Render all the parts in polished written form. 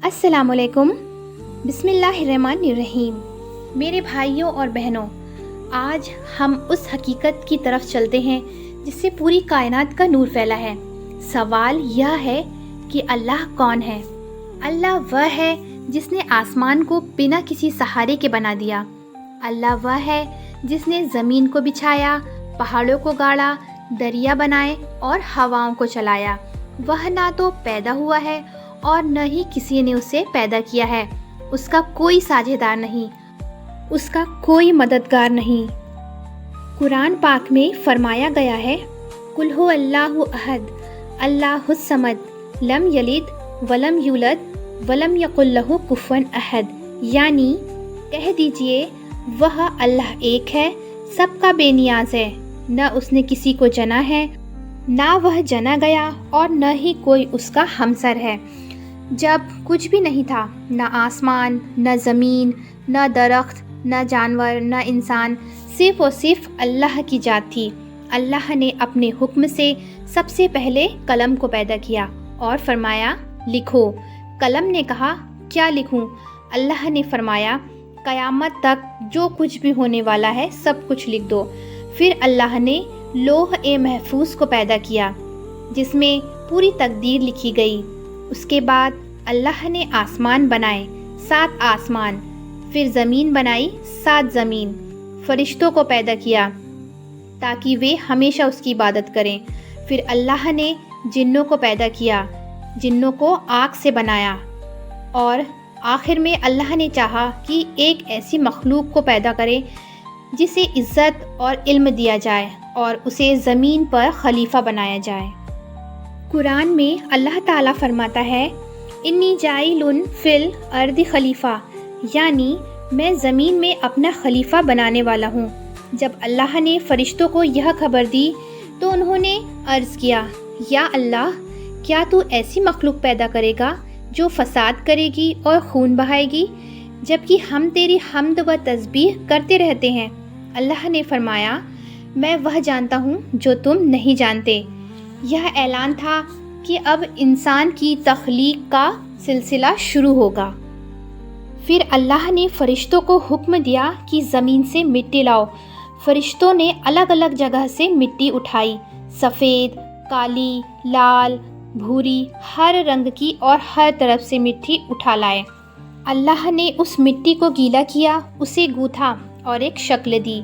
السلام علیکم۔ بسم اللہ الرحمن الرحیم۔ میرے بھائیوں اور بہنوں، آج ہم اس حقیقت کی طرف چلتے ہیں جس سے پوری کائنات کا نور پھیلا ہے۔ سوال یہ ہے کہ اللہ کون ہے؟ اللہ وہ ہے جس نے آسمان کو بنا کسی سہارے کے بنا دیا۔ اللہ وہ ہے جس نے زمین کو بچھایا، پہاڑوں کو گاڑا، دریا بنائے اور ہواؤں کو چلایا۔ وہ نہ تو پیدا ہوا ہے اور نہ ہی کسی نے اسے پیدا کیا ہے۔ اس کا کوئی ساجھیدار نہیں، اس کا کوئی مددگار نہیں۔ قرآن پاک میں فرمایا گیا ہے، قُلْ هُوَ اللَّهُ أَحَدٌ اللَّهُ الصَّمَدُ لَمْ يَلِدْ وَلَمْ يُولَدْ وَلَمْ يَكُنْ لَهُ كُفُوًا أَحَدٌ، یعنی کہہ دیجئے وہ اللہ ایک ہے، سب کا بے نیاز ہے، نہ اس نے کسی کو جنا ہے، نہ وہ جنا گیا، اور نہ ہی کوئی اس کا ہمسر ہے۔ جب کچھ بھی نہیں تھا، نہ آسمان، نہ زمین، نہ درخت، نہ جانور، نہ انسان، صرف اور صرف اللہ کی ذات تھی۔ اللہ نے اپنے حکم سے سب سے پہلے قلم کو پیدا کیا اور فرمایا لکھو۔ قلم نے کہا کیا لکھوں؟ اللہ نے فرمایا قیامت تک جو کچھ بھی ہونے والا ہے سب کچھ لکھ دو۔ پھر اللہ نے لوح محفوظ کو پیدا کیا جس میں پوری تقدیر لکھی گئی۔ اس کے بعد اللہ نے آسمان بنائے، 7 آسمان، پھر زمین بنائی، 7 زمین، فرشتوں کو پیدا کیا تاکہ وہ ہمیشہ اس کی عبادت کریں۔ پھر اللہ نے جنوں کو پیدا کیا، جنوں کو آگ سے بنایا، اور آخر میں اللہ نے چاہا کہ ایک ایسی مخلوق کو پیدا کرے جسے عزت اور علم دیا جائے اور اسے زمین پر خلیفہ بنایا جائے۔ قرآن میں اللہ تعالیٰ فرماتا ہے، انی جاعل فی الارض خلیفہ، یعنی میں زمین میں اپنا خلیفہ بنانے والا ہوں۔ جب اللہ نے فرشتوں کو یہ خبر دی تو انہوں نے عرض کیا، یا اللہ، کیا تو ایسی مخلوق پیدا کرے گا جو فساد کرے گی اور خون بہائے گی، جبکہ ہم تیری حمد و تسبیح کرتے رہتے ہیں؟ اللہ نے فرمایا، میں وہ جانتا ہوں جو تم نہیں جانتے۔ یہ اعلان تھا کہ اب انسان کی تخلیق کا سلسلہ شروع ہوگا۔ پھر اللہ نے فرشتوں کو حکم دیا کہ زمین سے مٹی لاؤ۔ فرشتوں نے الگ الگ جگہ سے مٹی اٹھائی، سفید، کالی، لال، بھوری، ہر رنگ کی اور ہر طرف سے مٹی اٹھا لائے۔ اللہ نے اس مٹی کو گیلا کیا، اسے گوتھا اور ایک شکل دی۔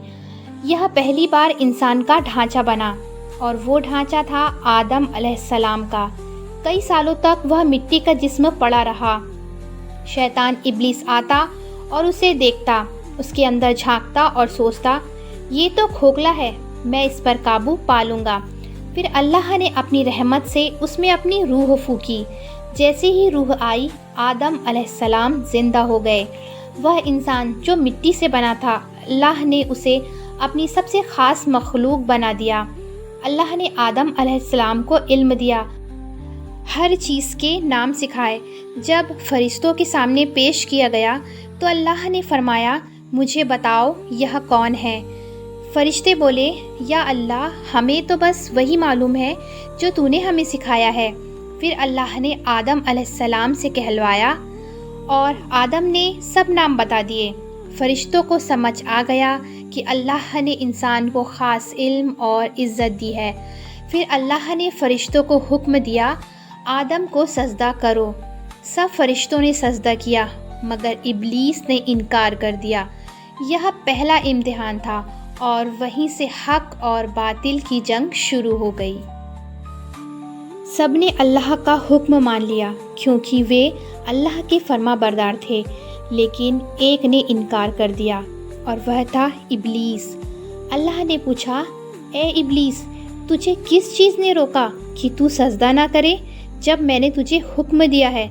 یہ پہلی بار انسان کا ڈھانچہ بنا، اور وہ ڈھانچہ تھا آدم علیہ السلام کا۔ کئی سالوں تک وہ مٹی کا جسم پڑا رہا۔ شیطان ابلیس آتا اور اسے دیکھتا، اس کے اندر جھانکتا اور سوچتا، یہ تو کھوکھلا ہے، میں اس پر قابو پا لوں گا۔ پھر اللہ نے اپنی رحمت سے اس میں اپنی روح پھونکی۔ جیسے ہی روح آئی، آدم علیہ السلام زندہ ہو گئے۔ وہ انسان جو مٹی سے بنا تھا، اللہ نے اسے اپنی سب سے خاص مخلوق بنا دیا۔ اللہ نے آدم علیہ السلام کو علم دیا، ہر چیز کے نام سکھائے۔ جب فرشتوں کے سامنے پیش کیا گیا تو اللہ نے فرمایا، مجھے بتاؤ یہ کون ہے؟ فرشتے بولے، یا اللہ، ہمیں تو بس وہی معلوم ہے جو تو نے ہمیں سکھایا ہے۔ پھر اللہ نے آدم علیہ السلام سے کہلوایا اور آدم نے سب نام بتا دیے۔ فرشتوں کو سمجھ آ گیا کہ اللہ نے انسان کو خاص علم اور عزت دی ہے۔ پھر اللہ نے فرشتوں کو حکم دیا، آدم کو سجدہ کرو۔ سب فرشتوں نے سجدہ کیا مگر ابلیس نے انکار کر دیا۔ یہ پہلا امتحان تھا، اور وہیں سے حق اور باطل کی جنگ شروع ہو گئی۔ سب نے اللہ کا حکم مان لیا کیونکہ وہ اللہ کے فرما بردار تھے، لیکن ایک نے انکار کر دیا، اور وہ تھا ابلیس۔ اللہ نے پوچھا، اے ابلیس، تجھے کس چیز نے روکا کہ تو سجدہ نہ کرے جب میں نے تجھے حکم دیا ہے؟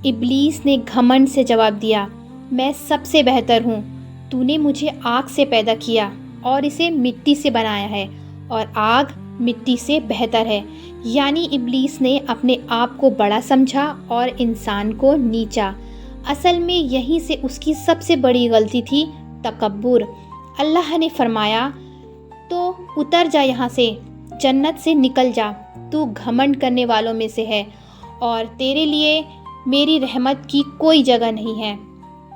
ابلیس نے گھمنڈ سے جواب دیا، میں سب سے بہتر ہوں۔ تو نے مجھے آگ سے پیدا کیا اور اسے مٹی سے بنایا ہے، اور آگ مٹی سے بہتر ہے۔ یعنی ابلیس نے اپنے آپ کو بڑا سمجھا اور انسان کو نیچا۔ اصل میں یہیں سے اس کی سب سے بڑی غلطی تھی، تکبر۔ اللہ نے فرمایا، تو اتر جا یہاں سے، جنت سے نکل جا، تو گھمنڈ کرنے والوں میں سے ہے، اور تیرے لیے میری رحمت کی کوئی جگہ نہیں ہے۔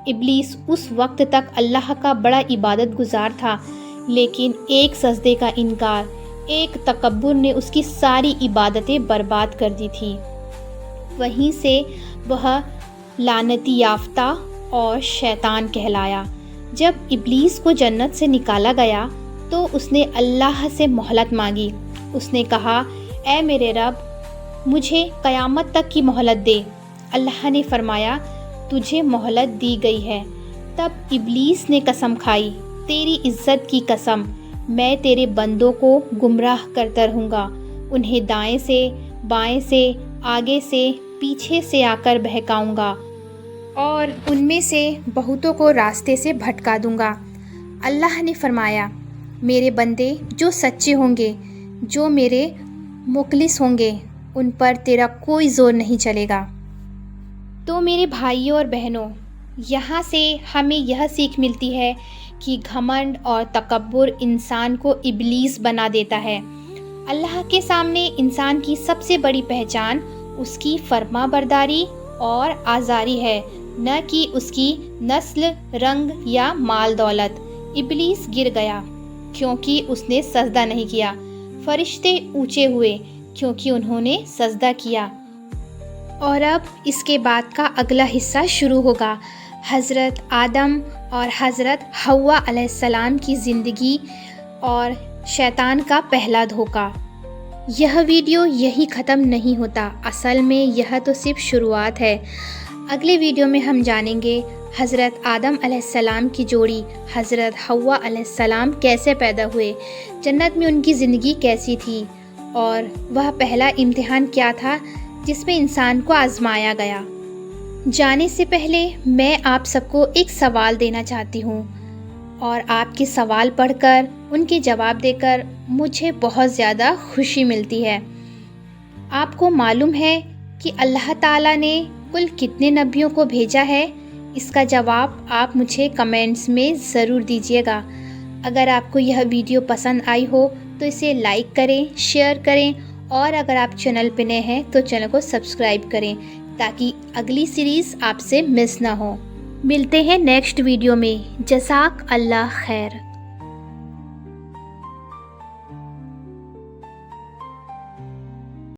ابلیس اس وقت تک اللہ کا بڑا عبادت گزار تھا، لیکن ایک سجدے کا انکار، ایک تکبر نے اس کی ساری عبادتیں برباد کر دی تھی۔ وہیں سے وہ لعنتی یافتہ اور شیطان کہلایا۔ جب ابلیس کو جنت سے نکالا گیا تو اس نے اللہ سے مہلت مانگی۔ اس نے کہا، اے میرے رب، مجھے قیامت تک کی مہلت دے۔ اللہ نے فرمایا، تجھے مہلت دی گئی ہے۔ تب ابلیس نے قسم کھائی، تیری عزت کی قسم، میں تیرے بندوں کو گمراہ کرتا رہوں گا، انہیں دائیں سے، بائیں سے، آگے سے، پیچھے سے آ کر بہکاؤں گا اور ان میں سے بہتوں کو راستے سے بھٹکا دوں گا۔ اللہ نے فرمایا، میرے بندے جو سچے ہوں گے، جو میرے مخلص ہوں گے، ان پر تیرا کوئی زور نہیں چلے گا۔ تو میرے بھائیوں اور بہنوں، یہاں سے ہمیں یہ سیکھ ملتی ہے کہ گھمنڈ اور تکبر انسان کو ابلیس بنا دیتا ہے۔ اللہ کے سامنے انسان کی سب سے بڑی پہچان اس کی فرما برداری اور آزاری ہے، نہ کہ اس کی نسل، رنگ یا مال دولت۔ ابلیس گر گیا کیونکہ اس نے سجدہ نہیں کیا، فرشتے اونچے ہوئے کیونکہ انہوں نے سجدہ کیا۔ اور اب اس کے بعد کا اگلا حصہ شروع ہوگا، حضرت آدم اور حضرت حوا علیہ السلام کی زندگی اور شیطان کا پہلا دھوکہ۔ یہ ویڈیو یہی ختم نہیں ہوتا، اصل میں یہ تو صرف شروعات ہے۔ اگلے ویڈیو میں ہم جانیں گے حضرت آدم علیہ السلام کی جوڑی حضرت حوا علیہ السلام کیسے پیدا ہوئے، جنت میں ان کی زندگی کیسی تھی، اور وہ پہلا امتحان کیا تھا جس میں انسان کو آزمایا گیا۔ جانے سے پہلے میں آپ سب کو ایک سوال دینا چاہتی ہوں، اور آپ کے سوال پڑھ کر ان کے جواب دے کر مجھے بہت زیادہ خوشی ملتی ہے۔ آپ کو معلوم ہے کہ اللہ تعالیٰ نے کل کتنے نبیوں کو بھیجا ہے؟ اس کا جواب آپ مجھے کمنٹس میں ضرور دیجیے گا۔ اگر آپ کو یہ ویڈیو پسند آئی ہو تو اسے لائک کریں، شیئر کریں، اور اگر آپ چینل پہ نئے ہیں تو چینل کو سبسکرائب کریں تاکہ اگلی سیریز آپ سے مس نہ ہو۔ ملتے ہیں نیکسٹ ویڈیو میں۔ جزاک اللہ خیر۔